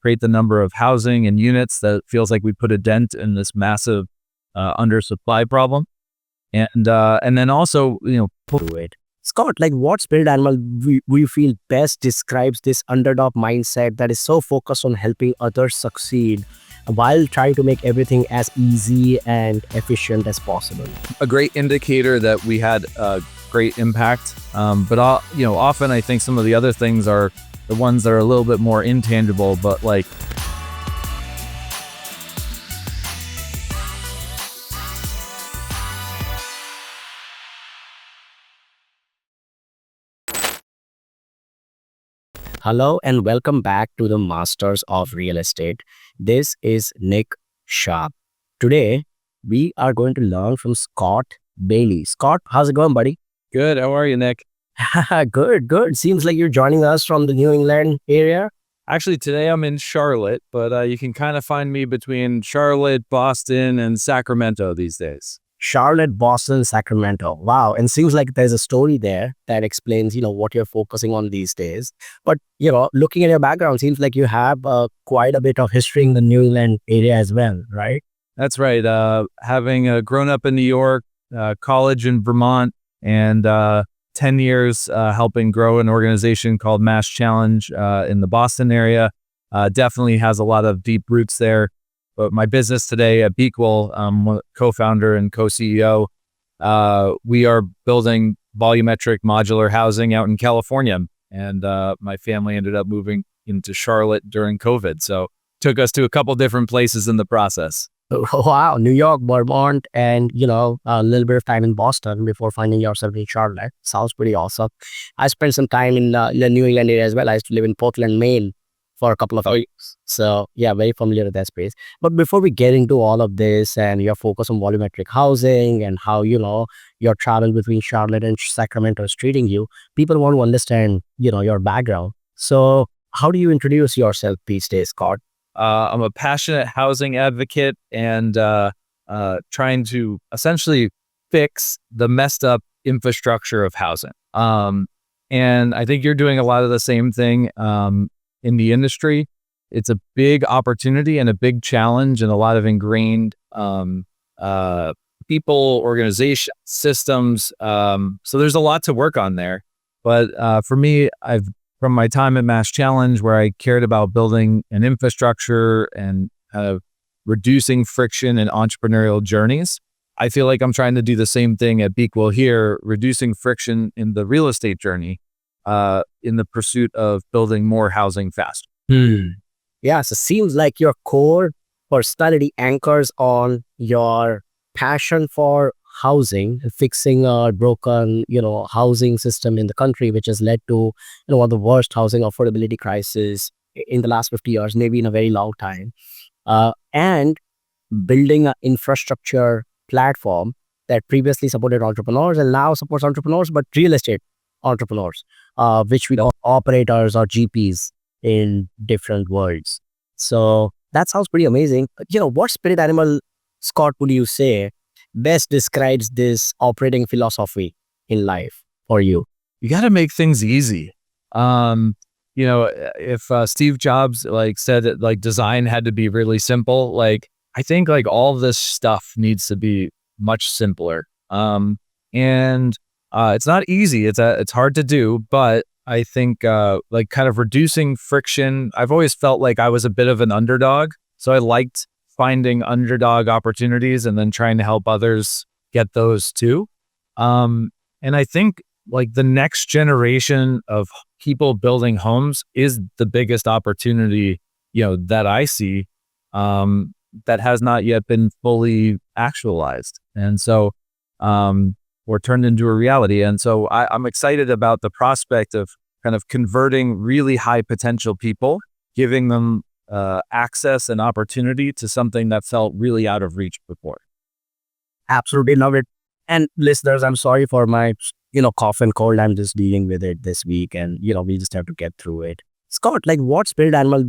create the number of housing and units that feels like we put a dent in this massive undersupply problem. And then also, it. Scott, like what spirit animal we feel best describes this underdog mindset that is so focused on helping others succeed while trying to make everything as easy and efficient as possible? a great indicator that we had a great impact. But often I think some of the other things are the ones that are a little bit more intangible, but like Hello and welcome back to the Masters of Real Estate. This is Nick Shah. Today, we are going to learn from Scott Bailey. Scott, how's it going, buddy? good. How are you, Nick? Good. Seems like you're joining us from the New England area. Actually, today I'm in Charlotte, but you can kind of find me between Charlotte, Boston, and Sacramento these days. Charlotte, Boston, Sacramento. Wow. And seems like there's a story there that explains, what you're focusing on these days. But, looking at your background, seems like you have quite a bit of history in the New England area as well, right? That's right. Having grown up in New York, college in Vermont, and 10 years helping grow an organization called MassChallenge in the Boston area, definitely has a lot of deep roots there. But my business today at Bequal, I'm co-founder and co-CEO. We are building volumetric modular housing out in California. And my family ended up moving into Charlotte during COVID. So took us to a couple different places in the process. Wow. New York, Vermont, and, a little bit of time in Boston before finding yourself in Charlotte. Sounds pretty awesome. I spent some time in the New England area as well. I used to live in Portland, Maine for a couple of weeks. So yeah, very familiar with that space. But before we get into all of this and your focus on volumetric housing and how, your travel between Charlotte and Sacramento is treating you, people want to understand, your background. So how do you introduce yourself these days, Scott? I'm a passionate housing advocate and trying to essentially fix the messed up infrastructure of housing. And I think you're doing a lot of the same thing in the industry. It's a big opportunity and a big challenge and a lot of ingrained people, organization, systems. So there's a lot to work on there. But for me, from my time at MassChallenge, where I cared about building an infrastructure and reducing friction in entrepreneurial journeys, I feel like I'm trying to do the same thing at Bequal here, reducing friction in the real estate journey in the pursuit of building more housing faster. Yeah, so seems like your core personality anchors on your passion for housing, fixing a broken, housing system in the country, which has led to, one of the worst housing affordability crisis in the last 50 years, maybe in a very long time. And building an infrastructure platform that previously supported entrepreneurs and now supports entrepreneurs, but real estate entrepreneurs, which we call operators or GPs in different worlds. So that sounds pretty amazing. What spirit animal, Scott, would you say best describes this operating philosophy in life for you? You got to make things easy. If Steve Jobs said that design had to be really simple, I think all this stuff needs to be much simpler. And it's not easy. It's hard to do, but I think kind of reducing friction. I've always felt like I was a bit of an underdog, so I liked finding underdog opportunities and then trying to help others get those too. And I think the next generation of people building homes is the biggest opportunity, that I see, that has not yet been fully actualized. And so, or turned into a reality. And so I'm excited about the prospect of kind of converting really high potential people, giving them access and opportunity to something that felt really out of reach before. Absolutely love it. And listeners, I'm sorry for my, cough and cold. I'm just dealing with it this week and, we just have to get through it. Scott, what spirit animal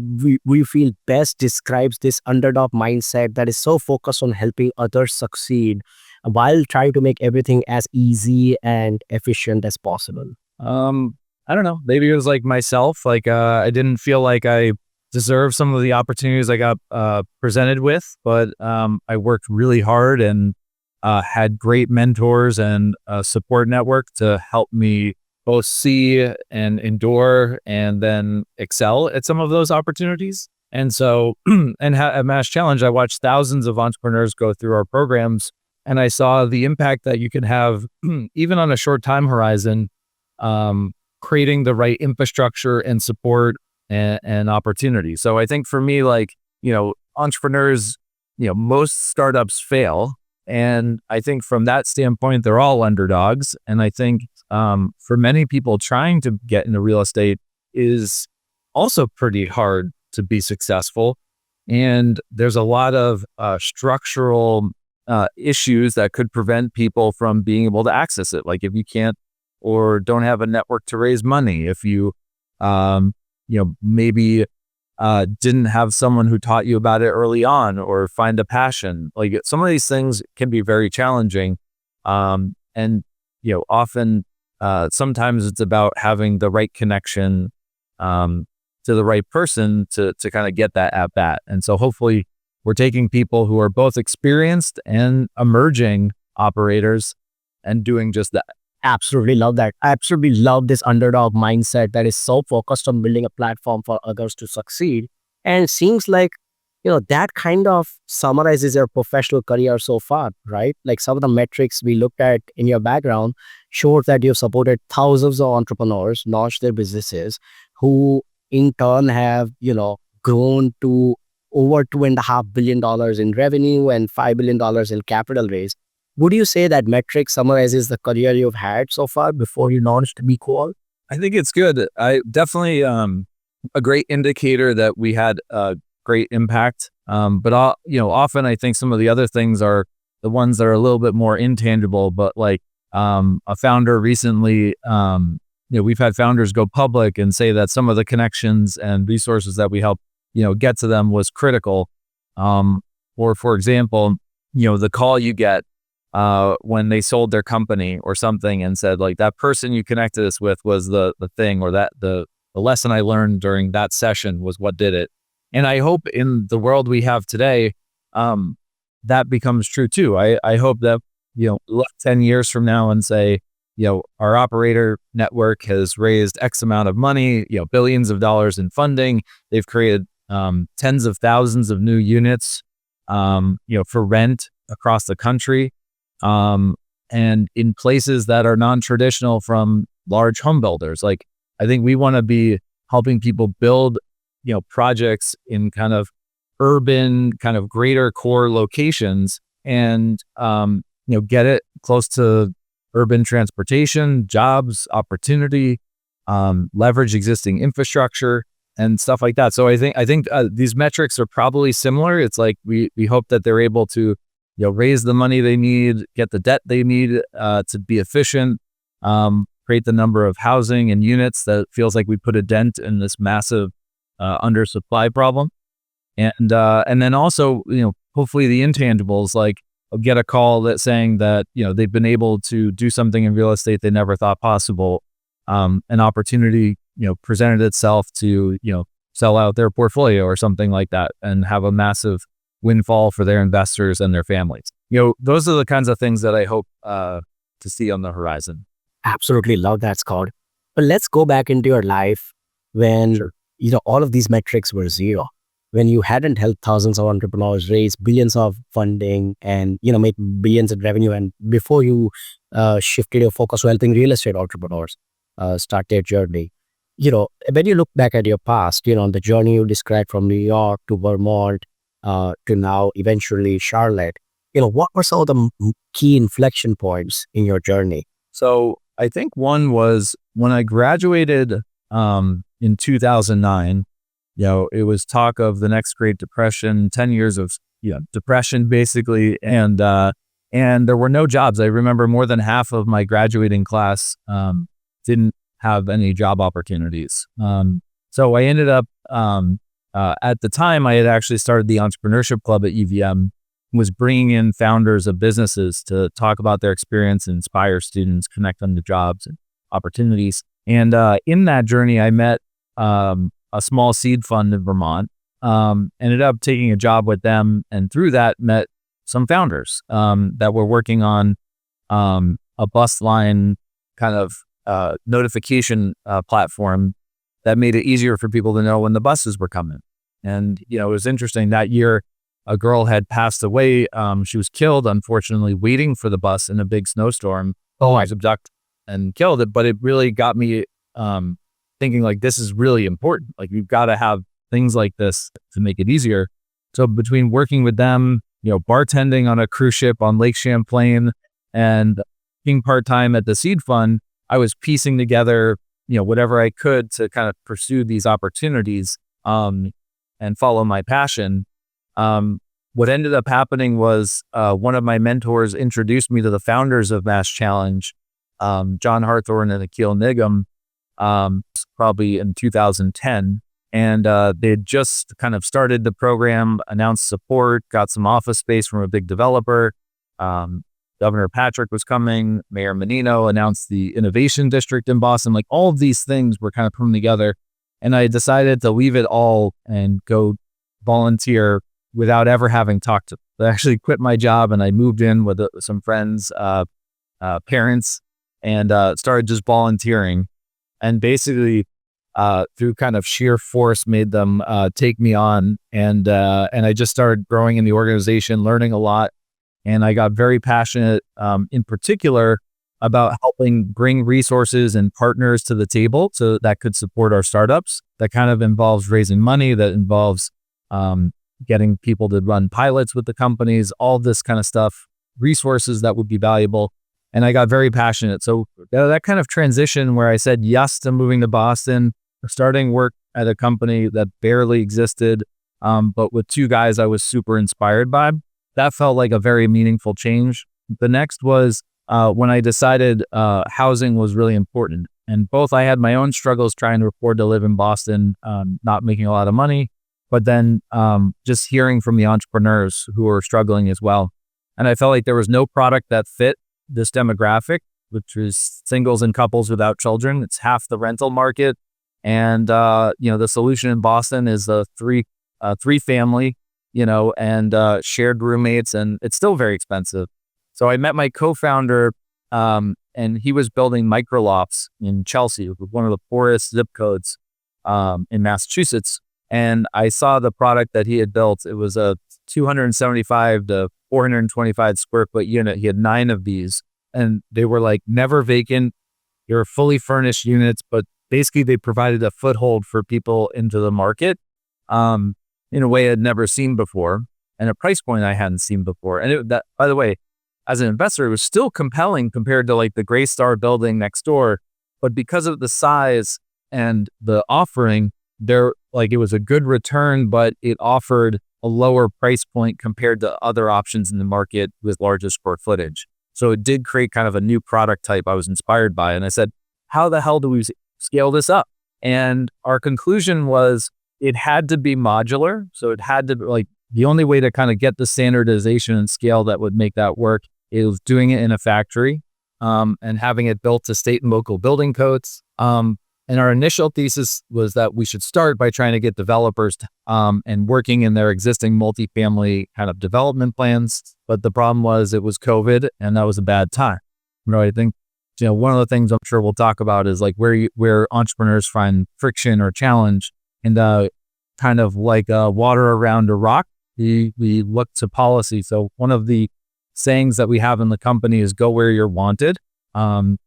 we feel best describes this underdog mindset that is so focused on helping others succeed while trying to make everything as easy and efficient as possible? I don't know. Maybe it was like myself. I didn't feel like I deserve some of the opportunities I got presented with, but I worked really hard and had great mentors and a support network to help me both see and endure and then excel at some of those opportunities. And so, at MassChallenge, I watched thousands of entrepreneurs go through our programs, and I saw the impact that you can have, even on a short time horizon, creating the right infrastructure and support and opportunity. So I think for me, like, entrepreneurs, most startups fail. And I think from that standpoint, they're all underdogs. And I think for many people trying to get into real estate is also pretty hard to be successful. And there's a lot of structural issues that could prevent people from being able to access it. Like if you can't or don't have a network to raise money, if you, maybe didn't have someone who taught you about it early on or find a passion. Like some of these things can be very challenging. And, often, sometimes it's about having the right connection to the right person to kind of get that at bat. And so hopefully we're taking people who are both experienced and emerging operators and doing just that. Absolutely love that. I absolutely love this underdog mindset that is so focused on building a platform for others to succeed. And it seems like, that kind of summarizes your professional career so far, right? Like some of the metrics we looked at in your background shows that you've supported thousands of entrepreneurs launch their businesses who in turn have, grown to over $2.5 billion in revenue and $5 billion in capital raise. Would you say that metric summarizes the career you've had so far before you launched Bequal? I think it's good. I definitely a great indicator that we had a great impact. But often I think some of the other things are the ones that are a little bit more intangible. But like a founder recently, we've had founders go public and say that some of the connections and resources that we helped get to them was critical. Or for example, the call you get when they sold their company or something and said like that person you connected us with was the thing, or that the lesson I learned during that session was what did it. And I hope in the world we have today, that becomes true too. I hope that, look 10 years from now and say, our operator network has raised X amount of money, billions of dollars in funding. They've created tens of thousands of new units, for rent across the country. And in places that are non-traditional from large home builders. Like, I think we want to be helping people build, projects in kind of urban, kind of greater core locations and, get it close to urban transportation, jobs, opportunity, leverage existing infrastructure and stuff like that. So I think these metrics are probably similar. It's like we hope that they're able to raise the money they need, get the debt they need to be efficient, create the number of housing and units that feels like we put a dent in this massive undersupply problem. And then also, hopefully the intangibles, like I'll get a call that saying that, they've been able to do something in real estate they never thought possible. An opportunity, presented itself to, sell out their portfolio or something like that and have a massive windfall for their investors and their families. Those are the kinds of things that I hope to see on the horizon. Absolutely love that, Scott. But let's go back into your life when, Sure. All of these metrics were zero, when you hadn't helped thousands of entrepreneurs raise billions of funding and, make billions in revenue. And before you shifted your focus to helping real estate entrepreneurs start their journey. When you look back at your past, the journey you described from New York to Vermont, to now eventually Charlotte, what were some of the key inflection points in your journey? So I think one was when I graduated in 2009, it was talk of the next Great Depression, 10 years of depression basically. And there were no jobs. I remember more than half of my graduating class didn't have any job opportunities. So I ended up, at the time, I had actually started the entrepreneurship club at UVM, was bringing in founders of businesses to talk about their experience, inspire students, connect them to jobs and opportunities. And in that journey, I met a small seed fund in Vermont. Ended up taking a job with them, and through that met some founders that were working on a bus line kind of notification platform that made it easier for people to know when the buses were coming. And, it was interesting that year, a girl had passed away. She was killed, unfortunately, waiting for the bus in a big snowstorm. Oh, I was abducted and killed it. But it really got me thinking, like, this is really important. Like, we've got to have things like this to make it easier. So between working with them, bartending on a cruise ship on Lake Champlain and being part-time at the seed fund, I was piecing together, whatever I could to kind of pursue these opportunities and follow my passion. What ended up happening was one of my mentors introduced me to the founders of MassChallenge, John Harthorne and Akil Nigam, probably in 2010. And they had just kind of started the program, announced support, got some office space from a big developer. Governor Patrick was coming. Mayor Menino announced the Innovation District in Boston. Like, all of these things were kind of coming together. And I decided to leave it all and go volunteer without ever having talked to them. I actually quit my job and I moved in with some friends, parents, and started just volunteering. And basically, through kind of sheer force, made them take me on. And I just started growing in the organization, learning a lot. And I got very passionate, in particular, about helping bring resources and partners to the table so that could support our startups. That kind of involves raising money, that involves getting people to run pilots with the companies, all this kind of stuff, resources that would be valuable. And I got very passionate. So that kind of transition where I said yes to moving to Boston, starting work at a company that barely existed, but with two guys I was super inspired by, that felt like a very meaningful change. The next was when I decided housing was really important. And both I had my own struggles trying to afford to live in Boston, not making a lot of money, but then just hearing from the entrepreneurs who were struggling as well. And I felt like there was no product that fit this demographic, which is singles and couples without children. It's half the rental market. And, the solution in Boston is a three family, and shared roommates, and it's still very expensive. So I met my co-founder, and he was building microlofts in Chelsea, one of the poorest zip codes in Massachusetts. And I saw the product that he had built. It was a 275 to 425 square foot unit. He had 9 of these, and they were like never vacant. They were fully furnished units, but basically they provided a foothold for people into the market in a way I'd never seen before, and a price point I hadn't seen before. And that, by the way, as an investor, it was still compelling compared to like the Gray Star building next door. But because of the size and the offering, it was a good return, but it offered a lower price point compared to other options in the market with larger square footage. So it did create kind of a new product type I was inspired by. And I said, how the hell do we scale this up? And our conclusion was it had to be modular. So it had to the only way to kind of get the standardization and scale that would make that work is doing it in a factory and having it built to state and local building codes. And our initial thesis was that we should start by trying to get developers and working in their existing multifamily kind of development plans. But the problem was it was COVID, and that was a bad time. I think one of the things I'm sure we'll talk about is like where entrepreneurs find friction or challenge, and kind of like water around a rock. We look to policy. So one of the sayings that we have in the company is "Go where you're wanted," and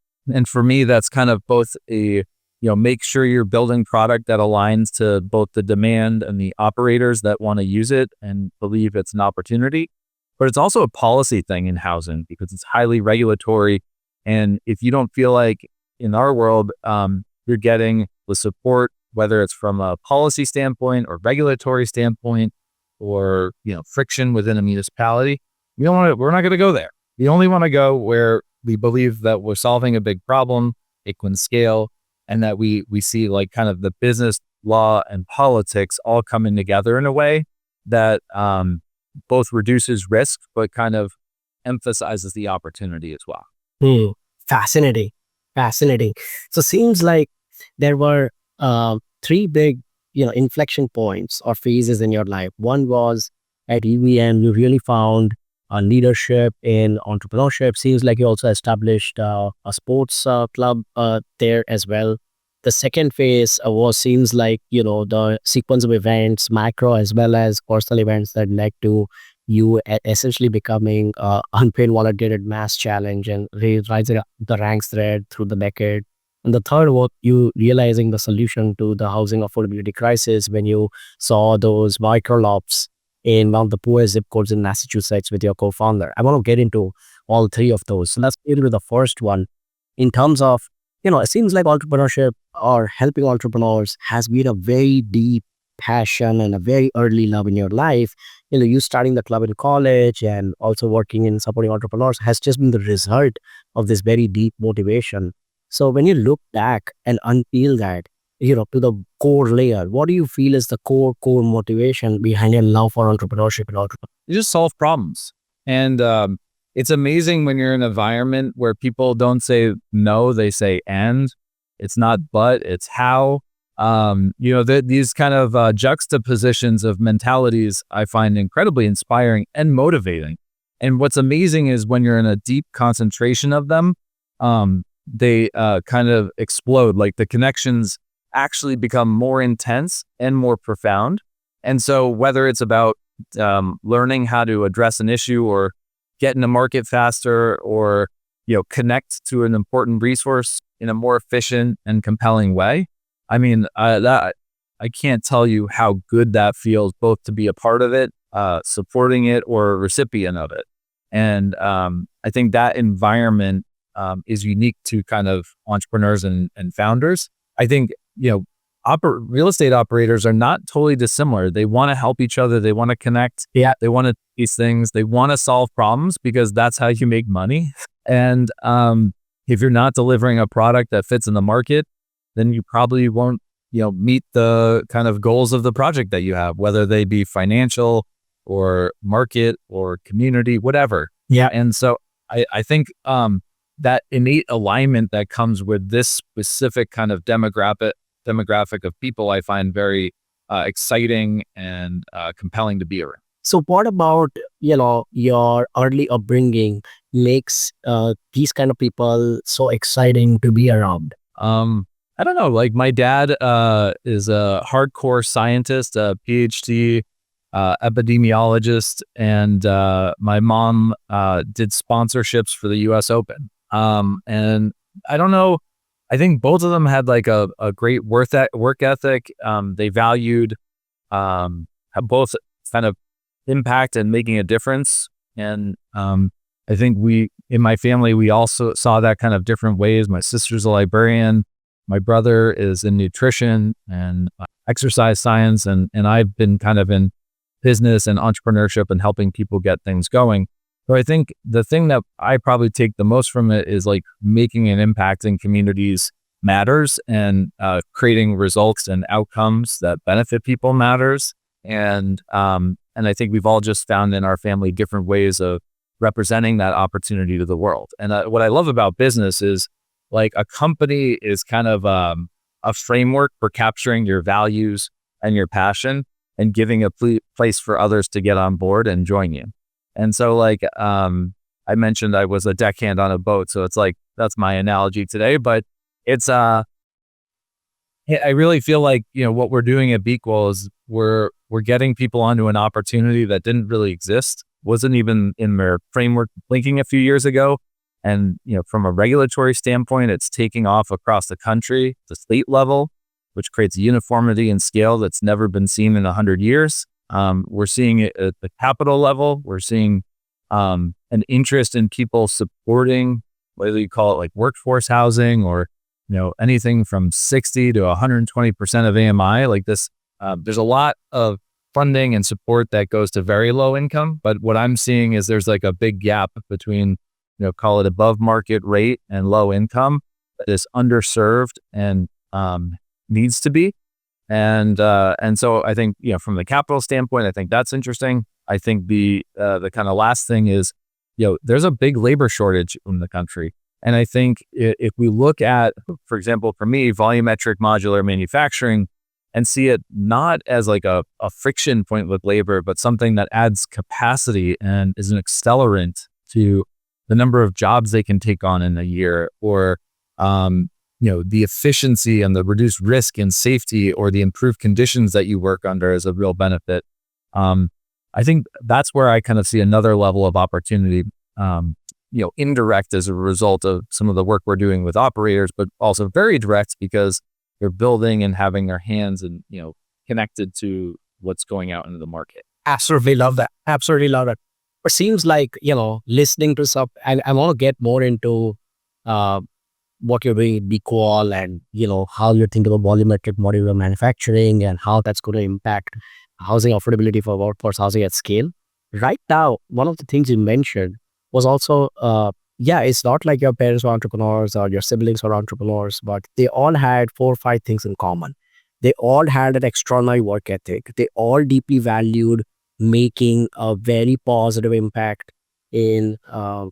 for me, that's kind of both a make sure you're building product that aligns to both the demand and the operators that want to use it and believe it's an opportunity. But it's also a policy thing in housing because it's highly regulatory. And if you don't feel like in our world, you're getting the support, whether it's from a policy standpoint or regulatory standpoint or, friction within a municipality, we're not going to go there. We only want to go where we believe that we're solving a big problem, it can scale, and that we see like kind of the business, law, and politics all coming together in a way that both reduces risk, but kind of emphasizes the opportunity as well. Fascinating. So seems like there were 3 big inflection points or phases in your life. One was at EVM, you really found leadership in entrepreneurship. Seems like you also established a sports club there as well. The second phase was seems like the sequence of events, macro as well as personal events that led to you essentially becoming unpaid volunteered MassChallenge and rising up the ranks thread through the decade. And the third was you realizing the solution to the housing affordability crisis when you saw those micro-lots in one of the poorest zip codes in Massachusetts with your co-founder. I want to get into all three of those. So let's get into the first one. In terms of, it seems like entrepreneurship or helping entrepreneurs has been a very deep passion and a very early love in your life. You starting the club in college and also working in supporting entrepreneurs has just been the result of this very deep motivation. So when you look back and unpeel that, to the core layer, what do you feel is the core motivation behind your love for entrepreneurship and entrepreneurship? You just solve problems. And it's amazing when you're in an environment where people don't say no, they say and. It's not but, it's how. These kind of juxtapositions of mentalities I find incredibly inspiring and motivating. And what's amazing is when you're in a deep concentration of them, they kind of explode. Like the connections actually become more intense and more profound. And so whether it's about learning how to address an issue or get in the market faster or connect to an important resource in a more efficient and compelling way, I mean, I can't tell you how good that feels, both to be a part of it, supporting it, or a recipient of it. And I think that environment is unique to kind of entrepreneurs and founders. I think, real estate operators are not totally dissimilar. They want to help each other. They want to connect. Yeah. They want to do these things. They want to solve problems because that's how you make money. And if you're not delivering a product that fits in the market, then you probably won't, meet the kind of goals of the project that you have, whether they be financial or market or community, whatever. Yeah. And so I think that innate alignment that comes with this specific kind of demographic of people, I find very exciting and compelling to be around. So what about, your early upbringing makes these kind of people so exciting to be around? I don't know, like my dad is a hardcore scientist, a PhD epidemiologist, and my mom did sponsorships for the US Open. And I don't know, I think both of them had like a great work ethic. They valued both kind of impact and making a difference. And I think in my family, we also saw that kind of different ways. My sister's a librarian. My brother is in nutrition and exercise science. And I've been kind of in business and entrepreneurship and helping people get things going. So I think the thing that I probably take the most from it is like making an impact in communities matters, and creating results and outcomes that benefit people matters. And I think we've all just found in our family different ways of representing that opportunity to the world. And what I love about business is like a company is kind of a framework for capturing your values and your passion and giving a place for others to get on board and join you. And so like I mentioned, I was a deckhand on a boat. So it's like, that's my analogy today, but it's I really feel like, what we're doing at Bequal is we're getting people onto an opportunity that didn't really exist, wasn't even in their framework thinking a few years ago. And, from a regulatory standpoint, it's taking off across the country, the state level, which creates uniformity and scale that's never been seen in 100 years. We're seeing it at the capital level. We're seeing an interest in people supporting, whether you call it like workforce housing or, anything from 60 to 120% of AMI like this. There's a lot of funding and support that goes to very low income. But what I'm seeing is there's like a big gap between, call it above market rate and low income that is underserved and needs to be. And so I think, from the capital standpoint, I think that's interesting. I think the kind of last thing is, there's a big labor shortage in the country. And I think if we look at, for example, for me, volumetric modular manufacturing and see it not as like a friction point with labor, but something that adds capacity and is an accelerant to the number of jobs they can take on in a year, or the efficiency and the reduced risk and safety, or the improved conditions that you work under as a real benefit. I think that's where I kind of see another level of opportunity, indirect as a result of some of the work we're doing with operators, but also very direct because they're building and having their hands and, connected to what's going out into the market. Absolutely love that. Absolutely love it. It seems like, listening to stuff, and I want to get more into what you're doing at Bequal, and, how you're thinking about volumetric modular manufacturing and how that's going to impact housing affordability for workforce housing at scale. Right now, one of the things you mentioned was also, it's not like your parents were entrepreneurs or your siblings were entrepreneurs, but they all had 4 or 5 things in common. They all had an extraordinary work ethic. They all deeply valued making a very positive impact in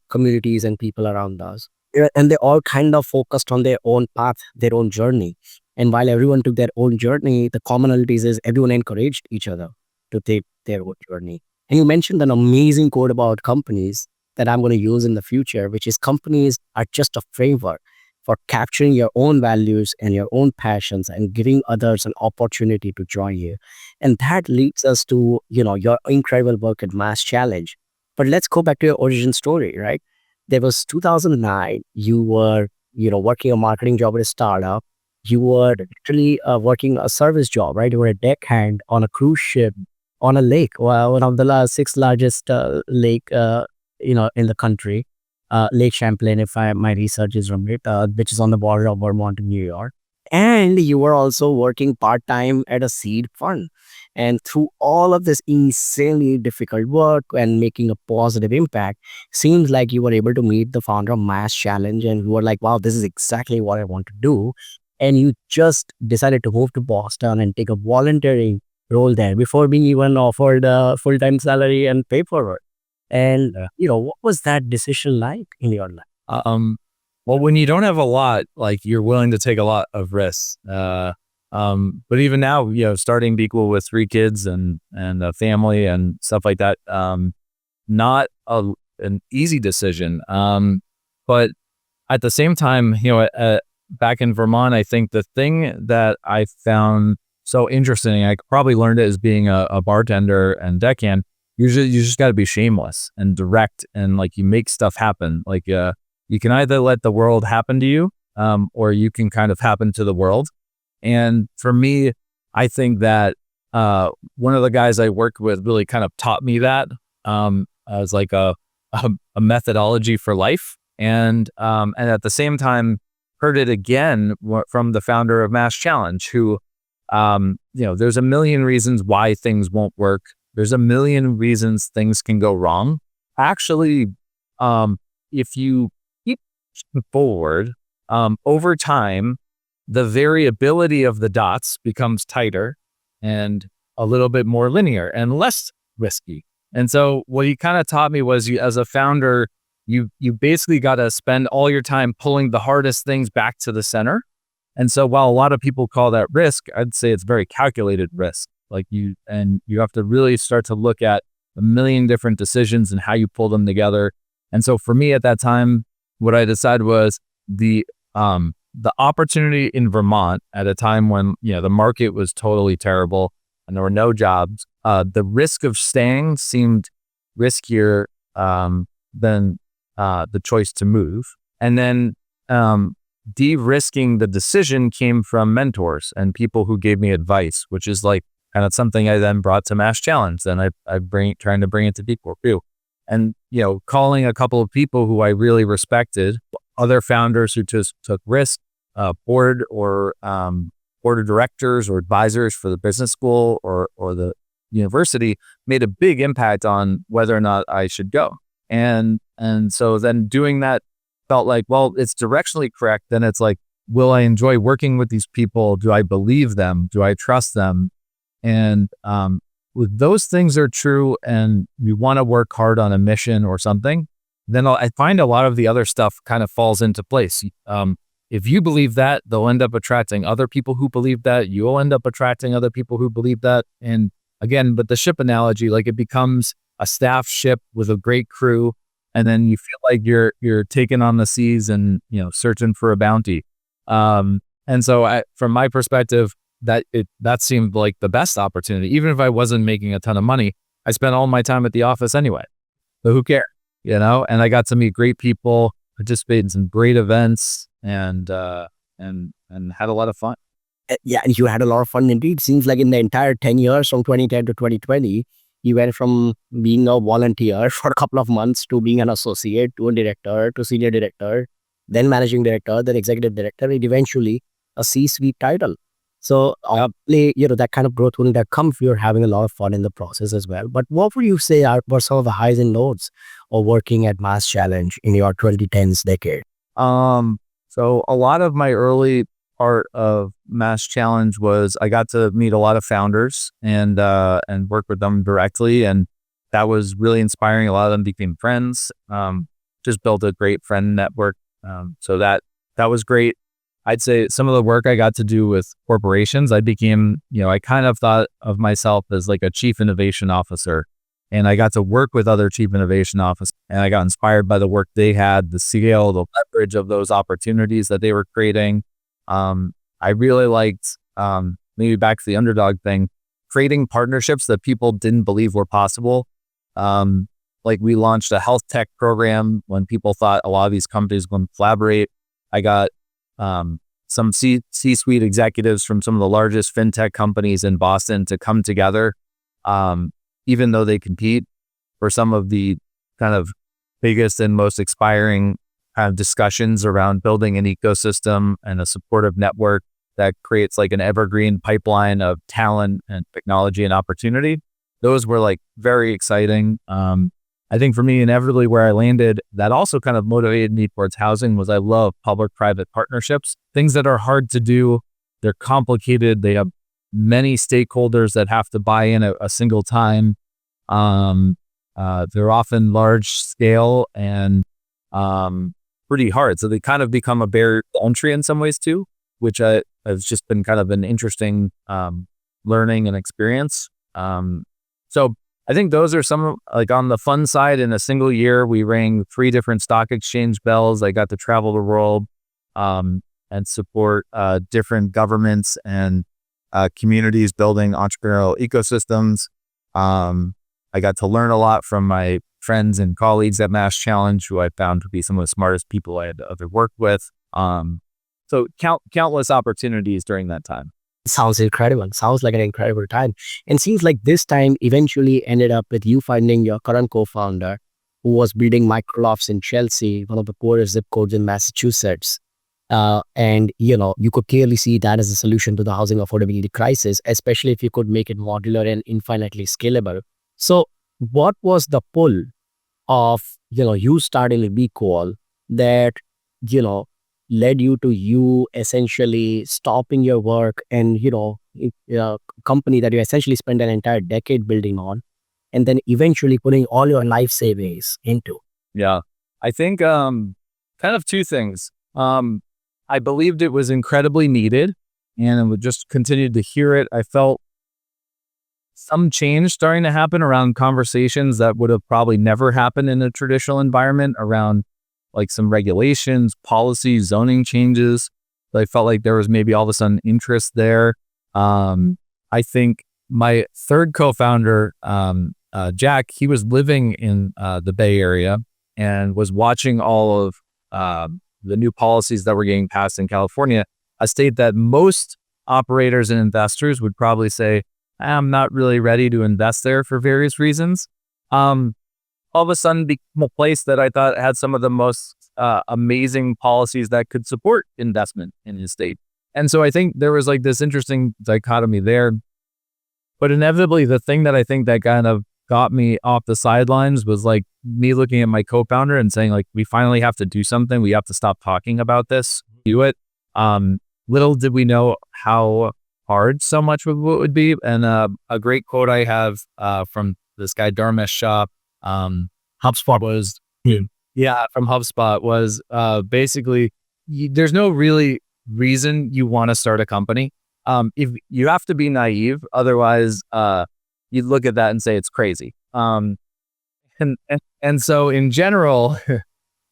communities and people around us. And they all kind of focused on their own path, their own journey. And while everyone took their own journey, the commonalities is everyone encouraged each other to take their own journey. And you mentioned an amazing quote about companies that I'm going to use in the future, which is companies are just a framework for capturing your own values and your own passions and giving others an opportunity to join you. And that leads us to, your incredible work at MassChallenge. But let's go back to your origin story, right? There was 2009, you were, working a marketing job at a startup. You were literally working a service job, right? You were a deckhand on a cruise ship on a lake, one of the 6 largest lake, in the country, Lake Champlain, if my research is right, which is on the border of Vermont and New York. And you were also working part-time at a seed fund. And through all of this insanely difficult work and making a positive impact, seems like you were able to meet the founder of MassChallenge, and you were like, wow, this is exactly what I want to do. And you just decided to move to Boston and take a volunteering role there before being even offered a full-time salary and paperwork. And, what was that decision like in your life? Well, when you don't have a lot, like, you're willing to take a lot of risks. But even now, starting Bequal with 3 kids and a family and stuff like that, not an easy decision. But at the same time, back in Vermont, I think the thing that I found so interesting, I probably learned it as being a bartender and deckhand. Usually, you just got to be shameless and direct, and like, you make stuff happen. Like, you can either let the world happen to you, or you can kind of happen to the world. And for me, I think that one of the guys I worked with really kind of taught me that as like a methodology for life, and at the same time heard it again from the founder of MassChallenge, who there's a million reasons why things won't work. There's a million reasons things can go wrong. Actually, if you keep forward, over time, the variability of the dots becomes tighter and a little bit more linear and less risky. And so what he kind of taught me was, as a founder, you basically got to spend all your time pulling the hardest things back to the center. And so while a lot of people call that risk, I'd say it's very calculated risk. Like, you have to really start to look at a million different decisions and how you pull them together. And so for me at that time, what I decided was the opportunity in Vermont at a time when, the market was totally terrible and there were no jobs, the risk of staying seemed riskier than the choice to move. And then de-risking the decision came from mentors and people who gave me advice, which is like kind of something I then brought to MassChallenge. And trying to bring it to Bequal too. And, calling a couple of people who I really respected, other founders who just took risks, board of directors or advisors for the business school or the university, made a big impact on whether or not I should go. And so then doing that felt like, well, it's directionally correct. Then it's like, will I enjoy working with these people? Do I believe them? Do I trust them? And with those things are true, and you want to work hard on a mission or something, then I find a lot of the other stuff kind of falls into place. if you believe that, they'll end up attracting other people who believe that. You'll end up attracting other people who believe that. And again, but the ship analogy, like it becomes a staff ship with a great crew, and then you feel like you're taking on the seas and searching for a bounty. And so from my perspective, that seemed like the best opportunity. Even if I wasn't making a ton of money, I spent all my time at the office anyway. So who cares? And I got to meet great people, participate in some great events, and had a lot of fun. Yeah, and you had a lot of fun indeed. Seems like in the entire 10 years from 2010 to 2020, you went from being a volunteer for a couple of months to being an associate to a director to senior director, then managing director, then executive director, and eventually a C-suite title. So that kind of growth wouldn't have come if you're having a lot of fun in the process as well. But what would you say were some of the highs and lows of working at MassChallenge in your 2010s decade? So a lot of my early part of MassChallenge was I got to meet a lot of founders and work with them directly, and that was really inspiring. A lot of them became friends. Just built a great friend network. So that was great. I'd say some of the work I got to do with corporations, I became, I kind of thought of myself as like a chief innovation officer, and I got to work with other chief innovation officers, and I got inspired by the work they had, the scale, the leverage of those opportunities that they were creating. I really liked, maybe back to the Underdog thing, creating partnerships that people didn't believe were possible. Like we launched a health tech program when people thought a lot of these companies were going to collaborate. I got some C-suite executives from some of the largest fintech companies in Boston to come together, even though they compete, for some of the kind of biggest and most inspiring kind of discussions around building an ecosystem and a supportive network that creates like an evergreen pipeline of talent and technology and opportunity. Those were like very exciting. I think for me, inevitably where I landed, that also kind of motivated me towards housing was I love public-private partnerships, things that are hard to do. They're complicated. They have many stakeholders that have to buy in a single time. They're often large scale and pretty hard. So they kind of become a barrier to entry in some ways too, which has just been kind of an interesting learning and experience. So I think those are some, like on the fun side. In a single year, we rang 3 different stock exchange bells. I got to travel the world and support different governments and communities building entrepreneurial ecosystems. I got to learn a lot from my friends and colleagues at MassChallenge, who I found to be some of the smartest people I had ever worked with. So countless opportunities during that time. Sounds incredible. Sounds like an incredible time. And seems like this time eventually ended up with you finding your current co-founder, who was building microlofts in Chelsea, one of the poorest zip codes in Massachusetts. And you could clearly see that as a solution to the housing affordability crisis, especially if you could make it modular and infinitely scalable. So what was the pull of, you starting a Bequal that, led you to you essentially stopping your work and, a company that you essentially spent an entire decade building on, and then eventually putting all your life savings into? Yeah, I think kind of 2 things. I believed it was incredibly needed, and I would just continue to hear it. I felt some change starting to happen around conversations that would have probably never happened in a traditional environment around like some regulations, policies, zoning changes. I felt like there was maybe all of a sudden interest there. I think my third co-founder, Jack, he was living in the Bay Area and was watching all of the new policies that were getting passed in California, a state that most operators and investors would probably say, I'm not really ready to invest there for various reasons. All of a sudden became a place that I thought had some of the most amazing policies that could support investment in his state. And so I think there was like this interesting dichotomy there. But inevitably, the thing that I think that kind of got me off the sidelines was like me looking at my co-founder and saying like, we finally have to do something. We have to stop talking about this, do it. Little did we know how hard so much of it would be. And a great quote I have from this guy, Shah, HubSpot was, from HubSpot was basically, there's no really reason you want to start a company. If you have to be naive, otherwise, you'd look at that and say it's crazy. And so in general,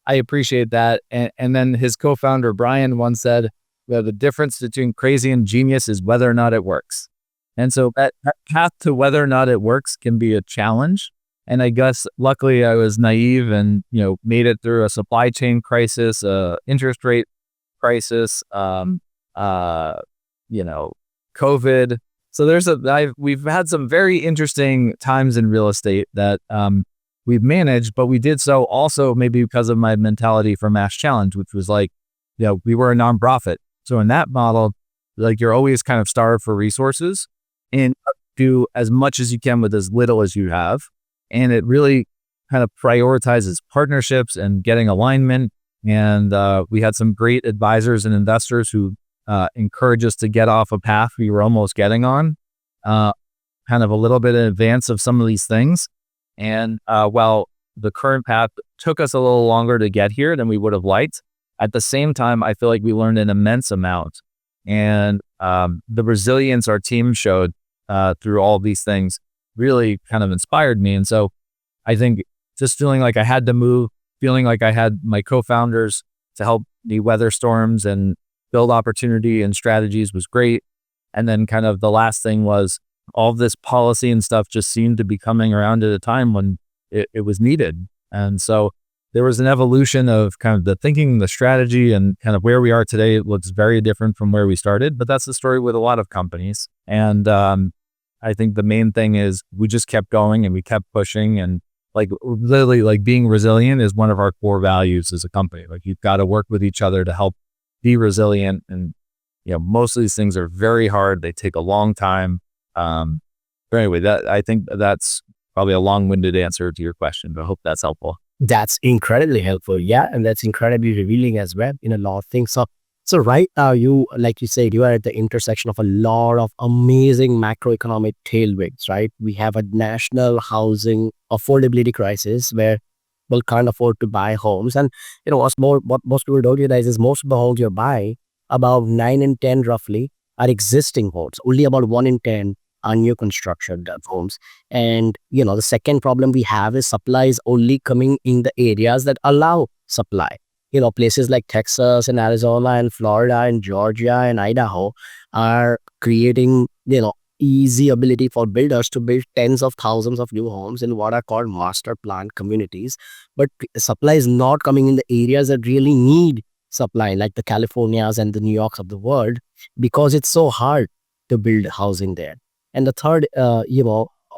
I appreciate that. And then his co-founder Brian once said, well, the difference between crazy and genius is whether or not it works. And so that path to whether or not it works can be a challenge. And I guess luckily I was naive and, made it through a supply chain crisis, interest rate crisis, COVID. So we've had some very interesting times in real estate that we've managed, but we did so also maybe because of my mentality for MassChallenge, which was like, we were a nonprofit. So in that model, like you're always kind of starved for resources and do as much as you can with as little as you have. And it really kind of prioritizes partnerships and getting alignment. And we had some great advisors and investors who encourage us to get off a path we were almost getting on, kind of a little bit in advance of some of these things. And while the current path took us a little longer to get here than we would have liked, at the same time, I feel like we learned an immense amount. And the resilience our team showed through all of these things really kind of inspired me. And so I think just feeling like I had to move, feeling like I had my co-founders to help me weather storms and build opportunity and strategies was great. And then kind of the last thing was all of this policy and stuff just seemed to be coming around at a time when it was needed. And so there was an evolution of kind of the thinking, the strategy, and kind of where we are today. It looks very different from where we started, but that's the story with a lot of companies. And I think the main thing is we just kept going and we kept pushing, and like literally like being resilient is one of our core values as a company. Like you've got to work with each other to help be resilient. And, most of these things are very hard. They take a long time. But anyway, I think that's probably a long-winded answer to your question, but I hope that's helpful. That's incredibly helpful. Yeah. And that's incredibly revealing as well in a lot of things. So right now, like you said, you are at the intersection of a lot of amazing macroeconomic tailwinds, right? We have a national housing affordability crisis where people can't afford to buy homes. And, what most people don't realize is most of the homes you're buying, about 9 in 10 roughly, are existing homes. Only about 1 in 10 are new construction homes. And, the second problem we have is supply is only coming in the areas that allow supply. Places like Texas and Arizona and Florida and Georgia and Idaho are creating, easy ability for builders to build tens of thousands of new homes in what are called master plan communities. But supply is not coming in the areas that really need supply, like the Californias and the New Yorks of the world, because it's so hard to build housing there. And the third,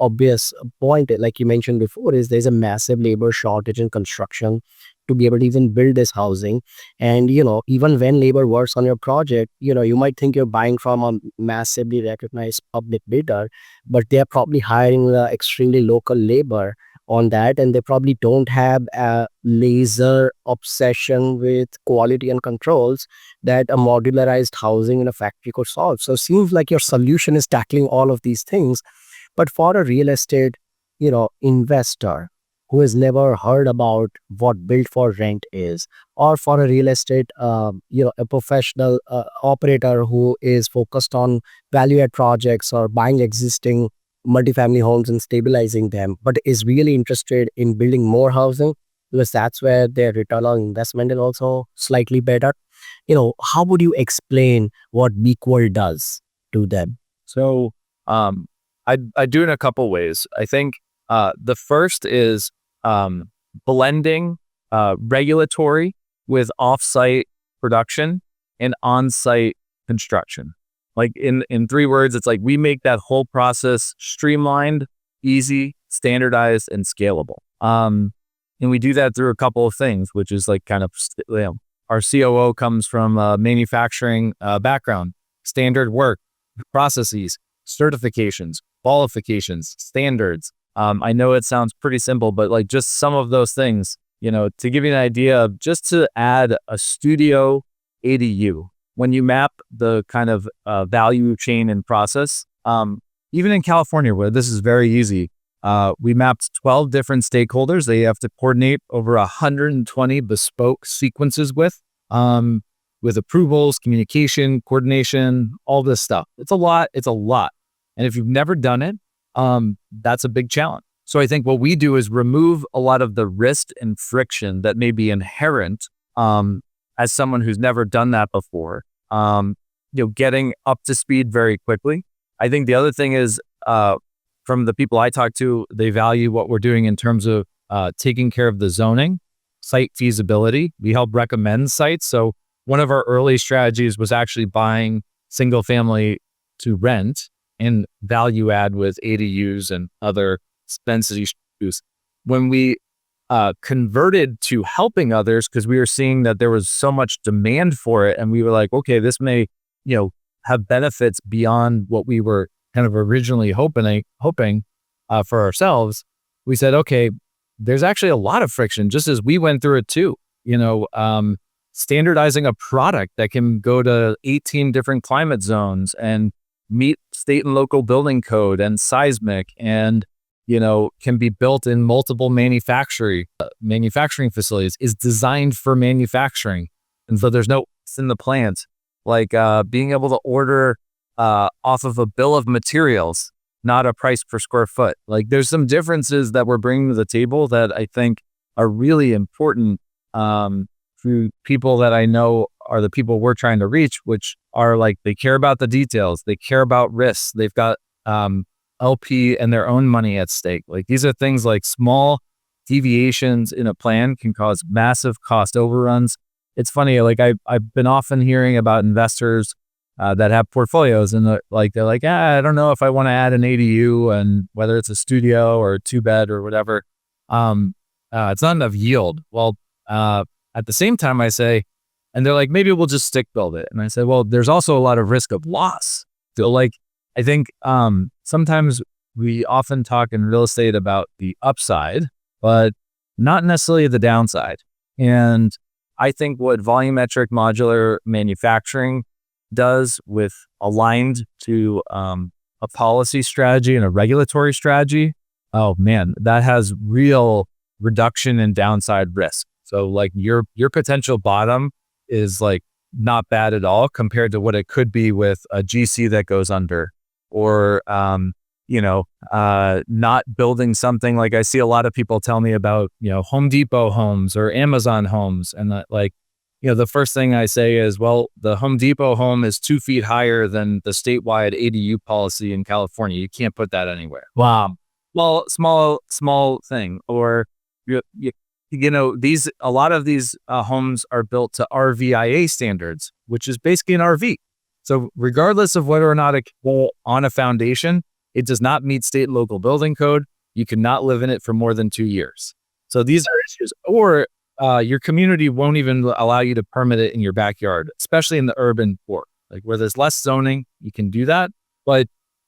obvious point, like you mentioned before, is there's a massive labor shortage in construction to be able to even build this housing. And, even when labor works on your project, you might think you're buying from a massively recognized public bidder, but they're probably hiring extremely local labor on that. And they probably don't have a laser obsession with quality and controls that a modularized housing in a factory could solve. So it seems like your solution is tackling all of these things. But for a real estate, investor who has never heard about what built for rent is, or for a real estate, a professional operator who is focused on value add projects or buying existing multifamily homes and stabilizing them, but is really interested in building more housing because that's where their return on investment is also slightly better. How would you explain what Bequal does to them? So I do it in a couple ways. I think the first is blending regulatory with offsite production and on-site construction. Like in 3 words, it's like we make that whole process streamlined, easy, standardized, and scalable. And we do that through a couple of things, which is like kind of, our COO comes from a manufacturing background, standard work, processes, certifications, qualifications, standards. I know it sounds pretty simple, but like just some of those things, to give you an idea of just to add a studio ADU, when you map the kind of value chain and process, even in California, where this is very easy, we mapped 12 different stakeholders they have to coordinate over 120 bespoke sequences with. with approvals, communication, coordination, all this stuff. It's a lot. It's a lot. And if you've never done it, that's a big challenge. So I think what we do is remove a lot of the risk and friction that may be inherent as someone who's never done that before, getting up to speed very quickly. I think the other thing is from the people I talk to, they value what we're doing in terms of taking care of the zoning, site feasibility. We help recommend sites. So one of our early strategies was actually buying single family to rent and value add with ADUs and other density issues. When we converted to helping others, because we were seeing that there was so much demand for it, and we were like, okay, this may, have benefits beyond what we were kind of originally hoping for ourselves. We said, okay, there's actually a lot of friction, just as we went through it too. Standardizing a product that can go to 18 different climate zones and meet state and local building code and seismic, and can be built in multiple manufacturing facilities, is designed for manufacturing. And so there's no in the plant, like being able to order off of a bill of materials, not a price per square foot. Like there's some differences that we're bringing to the table that I think are really important for people that I know are the people we're trying to reach, which are like, they care about the details, they care about risks, they've got LP and their own money at stake. Like these are things like small deviations in a plan can cause massive cost overruns. It's funny, like I've been often hearing about investors that have portfolios and they're like, I don't know if I want to add an ADU, and whether it's a studio or a 2-bed or whatever, it's not enough yield. Well, at the same time I say, and they're like, maybe we'll just stick build it. And I said, well, there's also a lot of risk of loss. So like, I think sometimes we often talk in real estate about the upside, but not necessarily the downside. And I think what volumetric modular manufacturing does, with aligned to a policy strategy and a regulatory strategy, oh man, that has real reduction in downside risk. So like your potential bottom is like not bad at all compared to what it could be with a GC that goes under, or not building something. Like I see a lot of people tell me about Home Depot homes or Amazon homes, and that, like, the first thing I say is, well, the Home Depot home is 2 feet higher than the statewide ADU policy in California. You can't put that anywhere. Wow. Well, small thing. Or a lot of these homes are built to RVIA standards, which is basically an RV. So regardless of whether or not it can go on a foundation, it does not meet state and local building code. You cannot live in it for more than 2 years. So these are issues. Or your community won't even allow you to permit it in your backyard, especially in the urban core. Like where there's less zoning, you can do that. But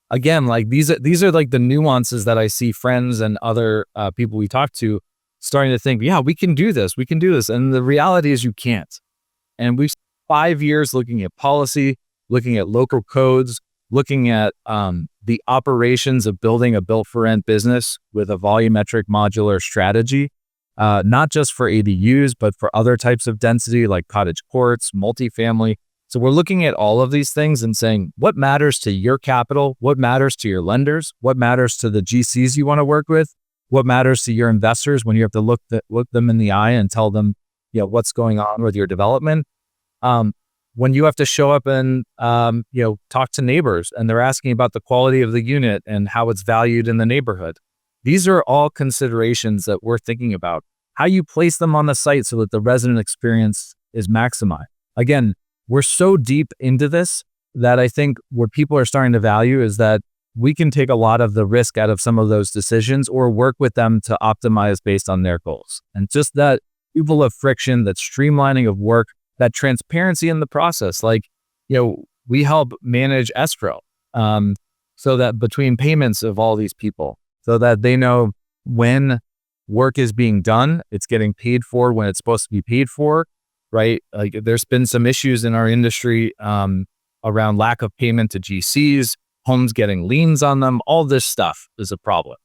again, like these are like the nuances that I see friends and other people we talk to starting to think, yeah, we can do this. And the reality is you can't. And we've spent 5 years looking at policy, looking at local codes, looking at the operations of building a built for rent business with a volumetric modular strategy, not just for ADUs, but for other types of density like cottage courts, multifamily. So we're looking at all of these things and saying, what matters to your capital? What matters to your lenders? What matters to the GCs you want to work with? What matters to your investors when you have to look them in the eye and tell them, what's going on with your development? When you have to show up and, talk to neighbors and they're asking about the quality of the unit and how it's valued in the neighborhood. These are all considerations that we're thinking about. How you place them on the site so that the resident experience is maximized. Again, we're so deep into this that I think what people are starting to value is that we can take a lot of the risk out of some of those decisions or work with them to optimize based on their goals. And just that level of friction, that streamlining of work, that transparency in the process. Like, we help manage escrow so that between payments of all these people, so that they know when work is being done, it's getting paid for when it's supposed to be paid for, right? Like there's been some issues in our industry around lack of payment to GCs, homes getting liens on them. All this stuff is a problem.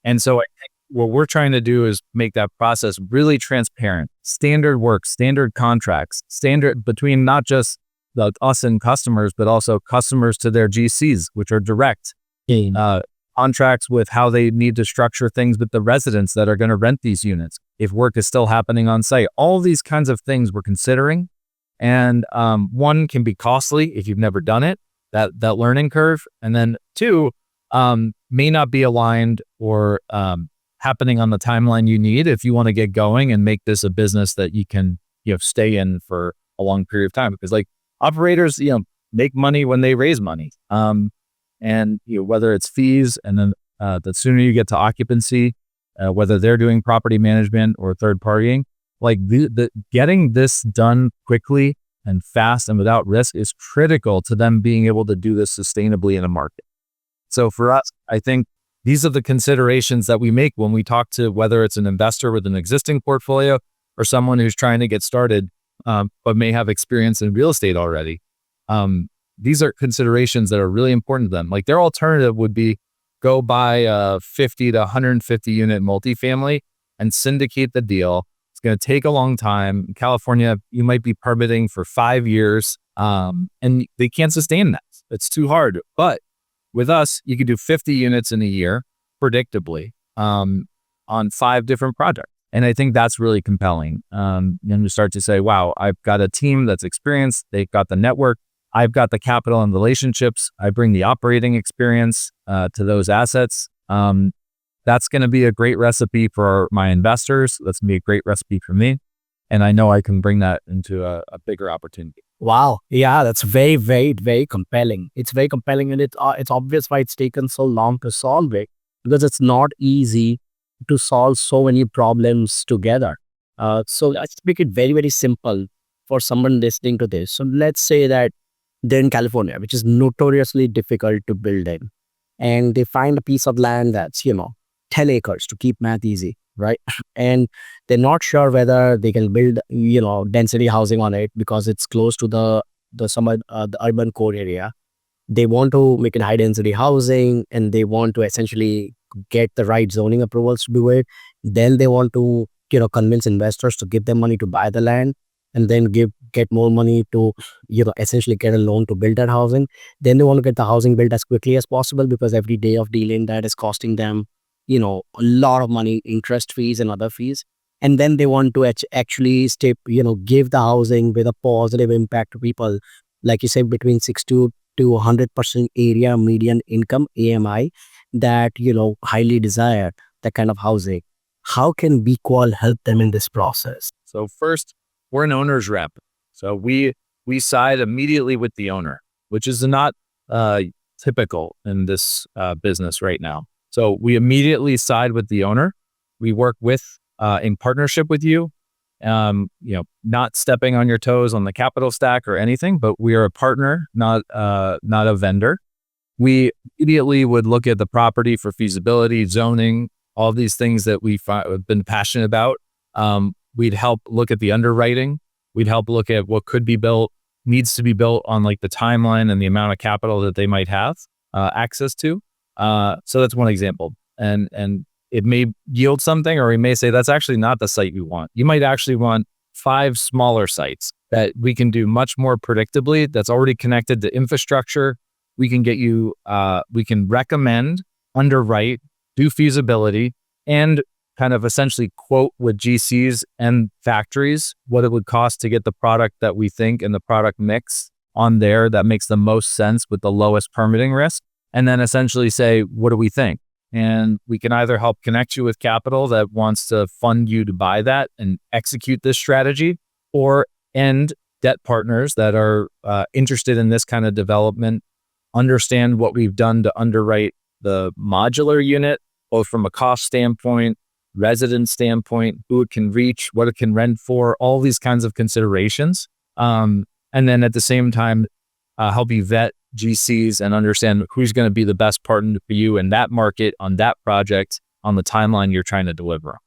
And so I think what we're trying to do is make that process really transparent, standard work, standard contracts, standard between not just us and customers, but also customers to their GCs, which are direct. Contracts with how they need to structure things with the residents that are going to rent these units, if work is still happening on site. All these kinds of things we're considering. And one, can be costly if you've never done it, that learning curve. And then two, may not be aligned or happening on the timeline you need if you want to get going and make this a business that you can stay in for a long period of time. Because like operators, make money when they raise money. And whether it's fees, and then the sooner you get to occupancy, whether they're doing property management or third partying, like the getting this done quickly and fast and without risk is critical to them being able to do this sustainably in a market. So for us, I think these are the considerations that we make when we talk to whether it's an investor with an existing portfolio or someone who's trying to get started, but may have experience in real estate already. These are considerations that are really important to them. Like their alternative would be go buy a 50 to 150 unit multifamily and syndicate the deal. It's going to take a long time. In California, you might be permitting for 5 years, and they can't sustain that. It's too hard. But with us, you could do 50 units in a year, predictably, on 5 different projects. And I think that's really compelling. And you start to say, wow, I've got a team that's experienced. They've got the network. I've got the capital and relationships. I bring the operating experience to those assets. That's going to be a great recipe for my investors. That's going to be a great recipe for me. And I know I can bring that into a bigger opportunity. Wow. Yeah, that's very, very, very compelling. It's very compelling, and it's obvious why it's taken so long to solve it, because it's not easy to solve so many problems together. So let's make it very, very simple for someone listening to this. So let's say that they're in California, which is notoriously difficult to build in, and they find a piece of land that's 10 acres, to keep math easy, right? And they're not sure whether they can build density housing on it because it's close to the urban core area. They want to make it high density housing, and they want to essentially get the right zoning approvals to do it. Then they want to convince investors to give them money to buy the land, and then get more money to essentially get a loan to build that housing. Then they want to get the housing built as quickly as possible, because every day of delaying that is costing them a lot of money, interest fees and other fees. And then they want to actually give the housing with a positive impact to people, like you said, between 60 to 100% area median income, AMI, that highly desire that kind of housing. How can Bequal help them in this process? So first, we're an owner's rep. So we side immediately with the owner, which is not typical in this business right now. So we immediately side with the owner. We work in partnership with you, not stepping on your toes on the capital stack or anything, but we are a partner, not a vendor. We immediately would look at the property for feasibility, zoning, all these things that have been passionate about. We'd help look at the underwriting. We'd help look at what could be built, needs to be built on like the timeline and the amount of capital that they might have access to. So that's one example. And it may yield something, or we may say that's actually not the site you want. You might actually want 5 smaller sites that we can do much more predictably, that's already connected to infrastructure. We can get you, we can recommend, underwrite, do feasibility, and kind of essentially quote with GCs and factories what it would cost to get the product that we think and the product mix on there that makes the most sense with the lowest permitting risk. And then essentially say, what do we think? And we can either help connect you with capital that wants to fund you to buy that and execute this strategy, or debt partners that are interested in this kind of development, understand what we've done to underwrite the modular unit, both from a cost standpoint, resident standpoint, who it can reach, what it can rent for, all these kinds of considerations. And then at the same time, help you vet GCs and understand who's going to be the best partner for you in that market, on that project, on the timeline you're trying to deliver.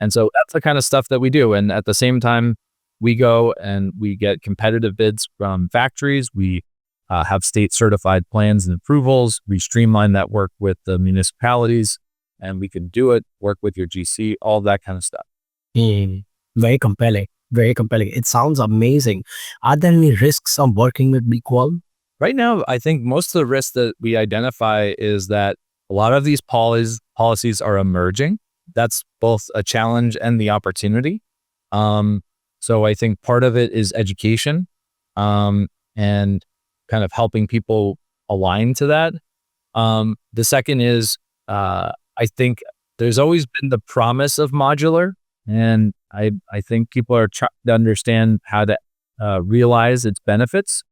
And so that's the kind of stuff that we do. And at the same time, we go and we get competitive bids from factories. We have state certified plans and approvals. We streamline that work with the municipalities. and we can do it, work with your GC, all that kind of stuff. Very compelling. Very compelling. It sounds amazing. Are there any risks of working with Bequal? Right now, I think most of the risks that we identify is that a lot of these policies are emerging. That's both a challenge and the opportunity. So I think part of it is education, and kind of helping people align to that. The second is, I think there's always been the promise of modular, and I think people are trying to understand how to realize its benefits.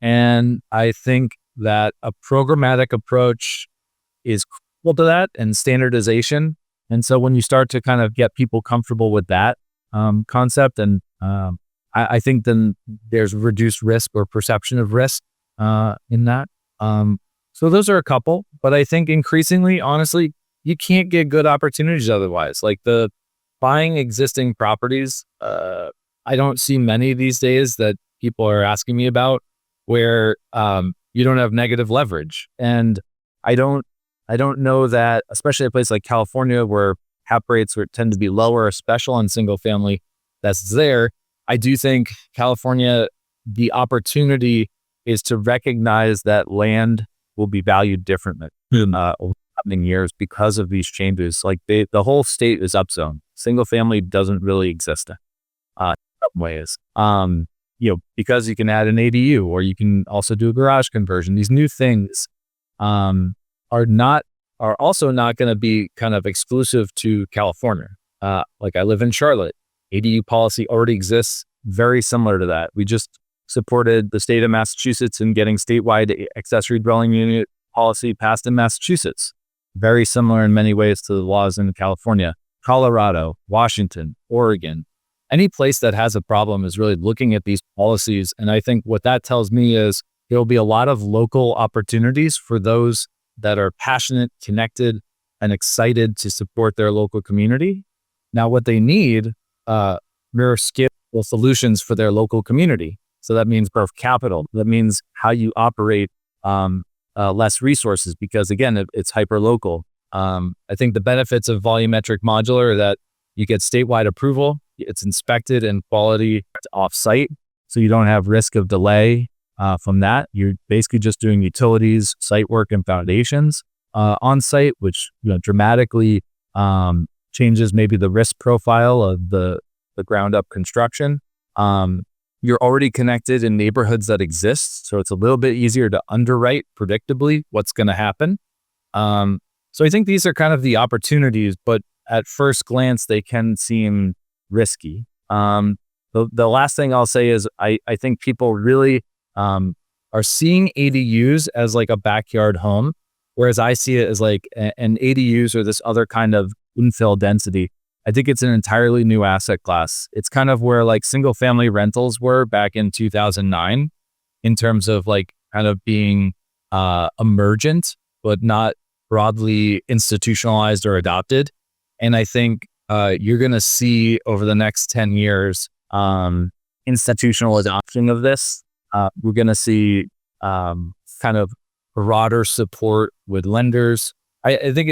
And I think that a programmatic approach is critical to that, and standardization. And so when you start to kind of get people comfortable with that concept, and I think then there's reduced risk or perception of risk in that. So those are a couple, but I think increasingly, honestly, you can't get good opportunities otherwise. Like the buying existing properties, I don't see many these days that people are asking me about where you don't have negative leverage. And I don't know that, especially a place like California where cap rates tend to be lower, especially on single family that's there. I do think California, the opportunity is to recognize that land will be valued differently over the coming years because of these changes. Like the whole state is upzoned. Single family doesn't really exist in some ways. Because you can add an ADU, or you can also do a garage conversion. These new things are also not going to be kind of exclusive to California. Like I live in Charlotte. ADU policy already exists, very similar to that. We just supported the state of Massachusetts in getting statewide accessory dwelling unit policy passed in Massachusetts. Very similar in many ways to the laws in California, Colorado, Washington, Oregon. Any place that has a problem is really looking at these policies. And I think what that tells me is there will be a lot of local opportunities for those that are passionate, connected, and excited to support their local community. Now, what they need are scalable solutions for their local community. So that means both capital. That means how you operate less resources, because again, it's hyper local. I think the benefits of volumetric modular are that you get statewide approval. It's inspected and quality off-site, so you don't have risk of delay from that. You're basically just doing utilities, site work, and foundations on-site, which dramatically changes maybe the risk profile of the ground-up construction. You're already connected in neighborhoods that exist, so it's a little bit easier to underwrite predictably what's going to happen. So I think these are kind of the opportunities, but at first glance, they can seem risky. The last thing I'll say is I think people really are seeing ADUs as like a backyard home, whereas I see it as like an ADUs or this other kind of infill density. I think it's an entirely new asset class. It's kind of where like single family rentals were back in 2009 in terms of like kind of being emergent, but not broadly institutionalized or adopted. And I think you're going to see over the next 10 years institutional adoption of this. We're going to see kind of broader support with lenders. I think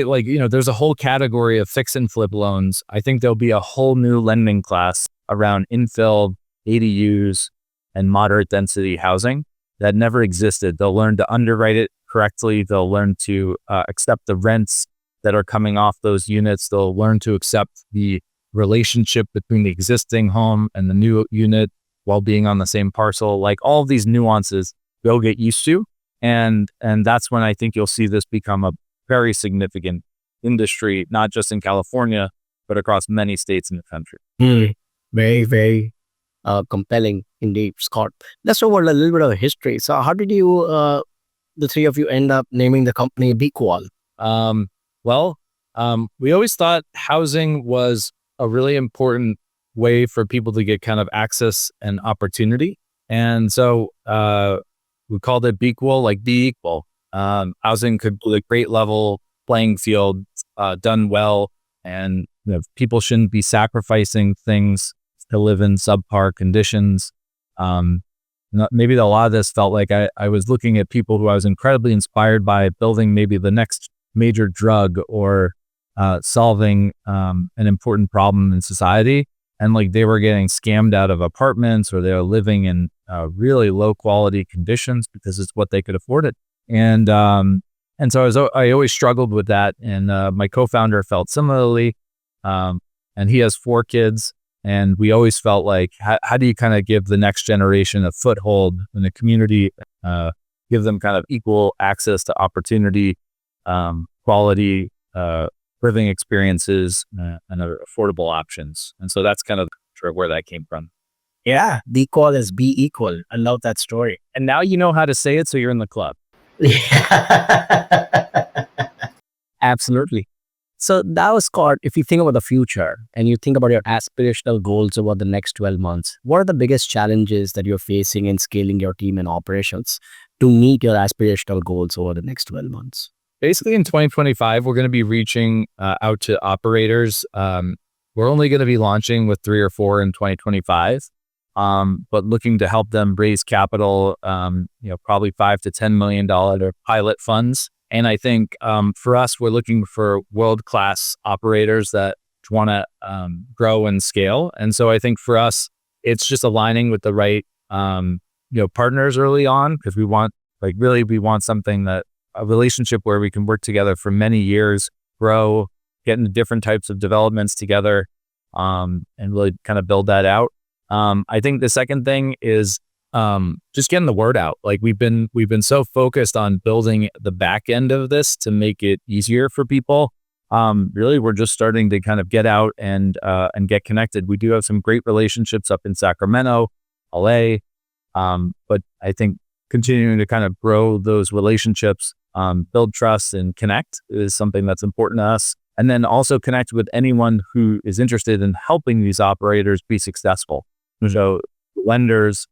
there's a whole category of fix and flip loans. I think there'll be a whole new lending class around infill, ADUs, and moderate density housing that never existed. They'll learn to underwrite it correctly. They'll learn to accept the rents that are coming off those units. They'll learn to accept the relationship between the existing home and the new unit while being on the same parcel. Like all of these nuances, they'll get used to. And that's when I think you'll see this become a very significant industry, not just in California, but across many states in the country. Very, very compelling indeed, Scott. Let's talk about a little bit of history. So how did you, the three of you, end up naming the company Bequal? We always thought housing was a really important way for people to get kind of access and opportunity. And so we called it Bequal, like be equal. Housing could be a great level playing field, done well, and people shouldn't be sacrificing things to live in subpar conditions. Maybe a lot of this felt like I was looking at people who I was incredibly inspired by building maybe the next major drug or solving an important problem in society. And like they were getting scammed out of apartments, or they were living in really low quality conditions because it's what they could afford it. And so I always struggled with that. And my co-founder felt similarly. And he has 4 kids. And we always felt like, how do you kind of give the next generation a foothold in the community, give them kind of equal access to opportunity, quality living experiences, and affordable options. And so that's kind of where that came from. Yeah, Bequal is be equal. I love that story. And now you know how to say it, so you're in the club. Absolutely. So now, Scott, if you think about the future and you think about your aspirational goals over the next 12 months, what are the biggest challenges that you're facing in scaling your team and operations to meet your aspirational goals over the next 12 months? Basically, in 2025, we're going to be reaching out to operators. We're only going to be launching with 3 or 4 in 2025, but looking to help them raise capital, probably $5 to $10 million pilot funds. And I think for us, we're looking for world-class operators that want to grow and scale. And so I think for us, it's just aligning with the right partners early on, because we want something that a relationship where we can work together for many years, grow, get into different types of developments together, and really kind of build that out. I think the second thing is just getting the word out. Like we've been so focused on building the back end of this to make it easier for people. Really, we're just starting to kind of get out and get connected. We do have some great relationships up in Sacramento, LA, but I think continuing to kind of grow those relationships, build trust and connect is something that's important to us. And then also connect with anyone who is interested in helping these operators be successful. So lenders,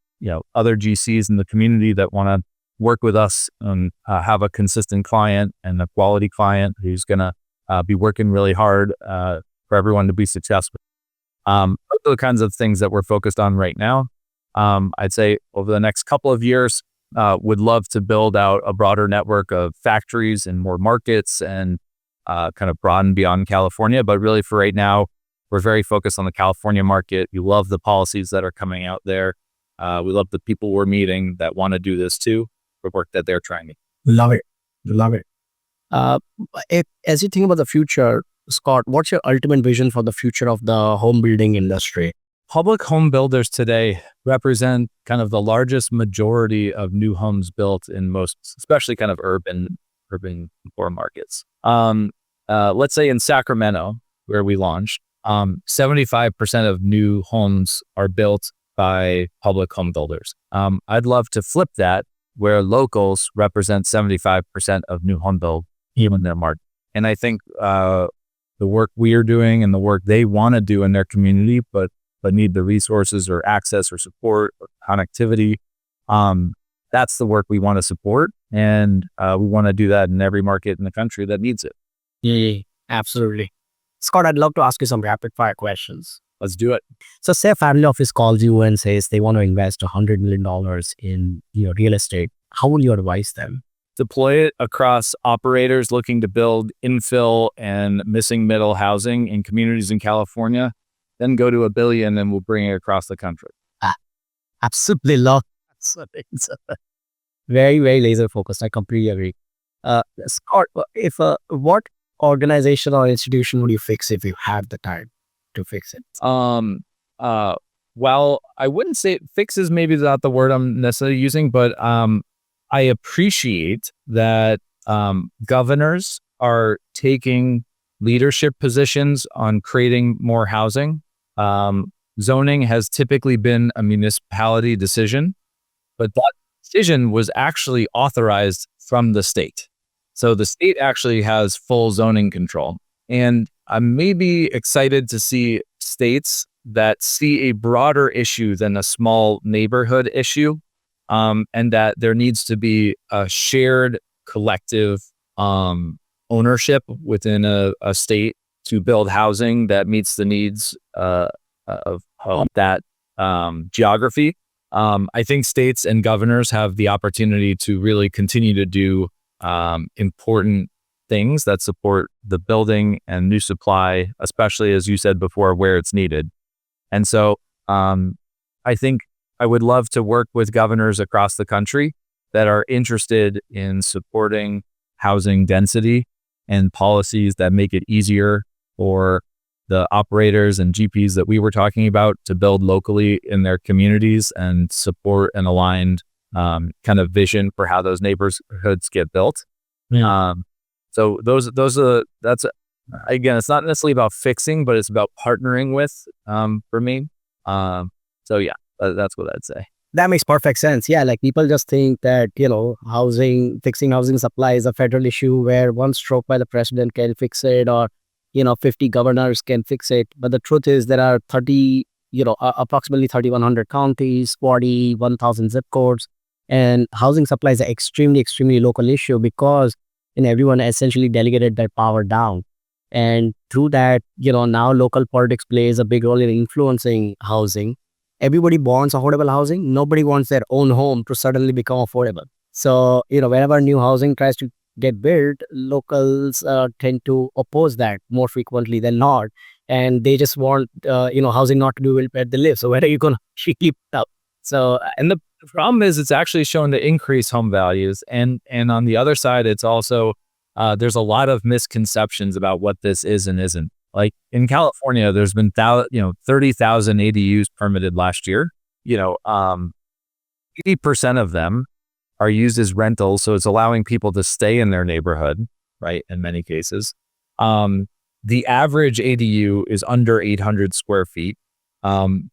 other GCs in the community that want to work with us and have a consistent client and a quality client who's going to be working really hard for everyone to be successful. Those are the kinds of things that we're focused on right now. I'd say over the next couple of years, would love to build out a broader network of factories and more markets and kind of broaden beyond California. But really for right now, we're very focused on the California market. We love the policies that are coming out there. We love the people we're meeting that want to do this too, the work that they're trying to. Love it. Love it. As you think about the future, Scott, what's your ultimate vision for the future of the home building industry? Public home builders today represent kind of the largest majority of new homes built in most, especially kind of urban core markets. Let's say in Sacramento, where we launched, 75% of new homes are built by public home builders. I'd love to flip that, where locals represent 75% of new home build in their market. And I think the work we are doing and the work they want to do in their community, but need the resources or access or support or connectivity, that's the work we want to support. And we want to do that in every market in the country that needs it. Yeah, absolutely. Scott, I'd love to ask you some rapid fire questions. Let's do it. So say a family office calls you and says they want to invest $100 million in real estate. How will you advise them? Deploy it across operators looking to build infill and missing middle housing in communities in California. Then go to $1 billion and we'll bring it across the country. Absolutely love. Very, very laser focused. I completely agree. Scott, what organization or institution would you fix if you had the time to fix it? Well, I wouldn't say fix is maybe not the word I'm necessarily using, but I appreciate that governors are taking leadership positions on creating more housing. Zoning has typically been a municipality decision, but that decision was actually authorized from the state. So the state actually has full zoning control. And I'm maybe excited to see states that see a broader issue than a small neighborhood issue, and that there needs to be a shared collective ownership within a state to build housing that meets the needs of that geography. I think states and governors have the opportunity to really continue to do important things that support the building and new supply, especially as you said before, where it's needed. And so I think I would love to work with governors across the country that are interested in supporting housing density and policies that make it easier for the operators and GPs that we were talking about to build locally in their communities and support an aligned kind of vision for how those neighborhoods get built. Yeah. So that's again, it's not necessarily about fixing, but it's about partnering with for me. So yeah, that's what I'd say. That makes perfect sense. Yeah, like people just think that, fixing housing supply is a federal issue where one stroke by the president can fix it, or, 50 governors can fix it. But the truth is there are approximately 3,100 counties, 41,000 zip codes, and housing supply is an extremely, extremely local issue because, everyone essentially delegated their power down. And through that, now local politics plays a big role in influencing housing. Everybody wants affordable housing. Nobody wants their own home to suddenly become affordable. So, whenever new housing tries to get built, locals tend to oppose that more frequently than not. And they just want, housing not to be built where they live. So where are you going to keep it up? So, And the problem is it's actually shown to increase home values. And on the other side, it's also, there's a lot of misconceptions about what this is and isn't. Like in California, there's been 30,000 ADUs permitted last year. 80% of them are used as rentals, so it's allowing people to stay in their neighborhood, right? In many cases, the average ADU is under 800 square feet,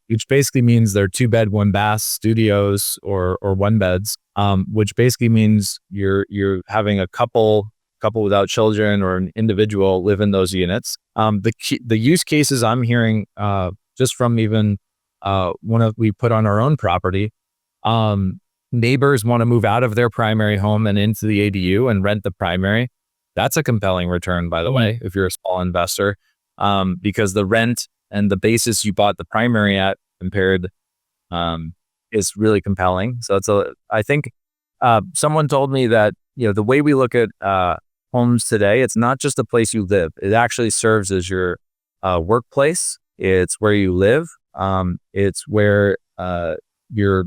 which basically means they're 2-bed, 1-bath studios or 1-beds, which basically means you're having a couple without children or an individual live in those units. The use cases I'm hearing just from even we put on our own property, neighbors want to move out of their primary home and into the ADU and rent the primary. That's a compelling return, by the way, if you're a small investor, because the rent and the basis you bought the primary at compared is really compelling. So I think someone told me that the way we look at homes today, it's not just a place you live. It actually serves as your workplace. It's where you live. It's where you're,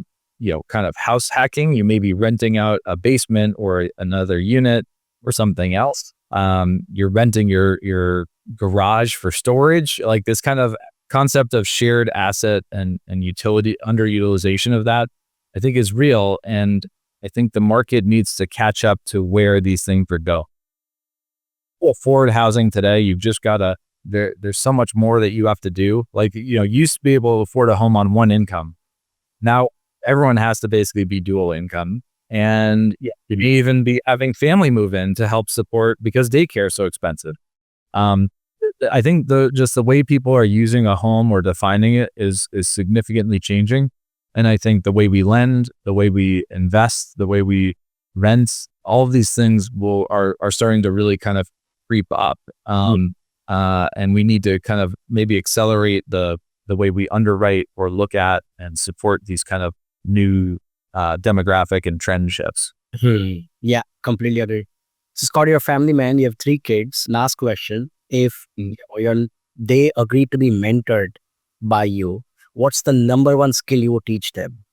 kind of house hacking. You may be renting out a basement or another unit or something else. You're renting your garage for storage. Like this kind of concept of shared asset and utility underutilization of that, I think is real. And I think the market needs to catch up to where these things would go. Afford housing today, you've just got to, there's so much more that you have to do. Like, you used to be able to afford a home on one income. Now everyone has to basically be dual income. And you may even be having family move in to help support because daycare is so expensive. I think just the way people are using a home or defining it is significantly changing. And I think the way we lend, the way we invest, the way we rent, all of these things are starting to really kind of creep up. And we need to kind of maybe accelerate the way we underwrite or look at and support these kind of new demographic and trend shifts. Yeah, completely agree. So Scott, you're a family man, you have 3 kids. Last question. If they agree to be mentored by you, what's the number one skill you would teach them?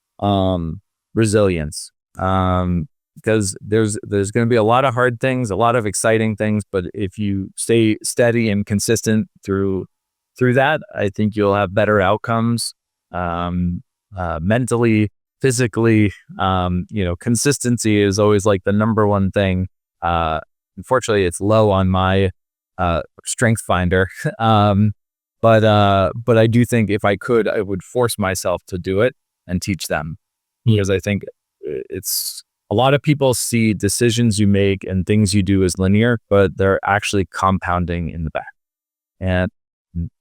Resilience. Because there's going to be a lot of hard things, a lot of exciting things, but if you stay steady and consistent through that, I think you'll have better outcomes, mentally, physically. Consistency is always like the number one thing. Unfortunately, it's low on my strength finder. But I do think if I could, I would force myself to do it and teach them, because I think it's a lot of people see decisions you make and things you do as linear, but they're actually compounding in the back.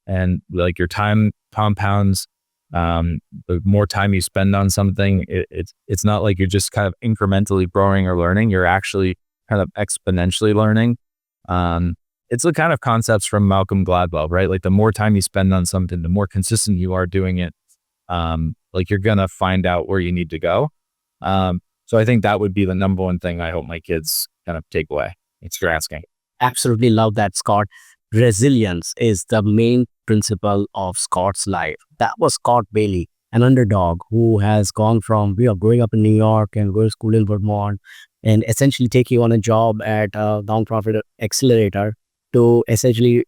And like your time compounds, the more time you spend on something, it's not like you're just kind of incrementally growing or learning. You're actually kind of exponentially learning. It's the kind of concepts from Malcolm Gladwell, right? Like the more time you spend on something, the more consistent you are doing it. Like you're going to find out where you need to go. So I think that would be the number one thing I hope my kids kind of take away. Thanks for asking. Absolutely love that, Scott. Resilience is the main principle of Scott's life. That was Scott Bailey, an underdog who has gone from growing up in New York and going to school in Vermont and essentially taking on a job at a nonprofit accelerator to essentially,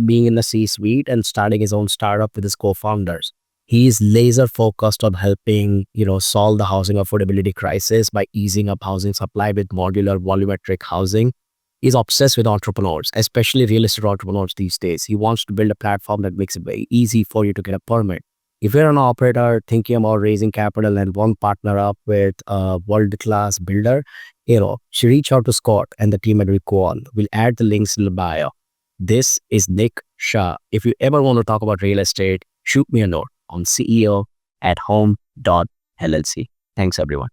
being in the C-suite and starting his own startup with his co-founders. He's laser focused on helping, solve the housing affordability crisis by easing up housing supply with modular volumetric housing. He's obsessed with entrepreneurs, especially real estate entrepreneurs these days. He wants to build a platform that makes it very easy for you to get a permit. If you're an operator thinking about raising capital and want to partner up with a world-class builder, should reach out to Scott and the team at Bequal. We'll add the links in the bio. This is Nick Shah. If you ever want to talk about real estate, shoot me a note on CEO@home.llc. Thanks, everyone.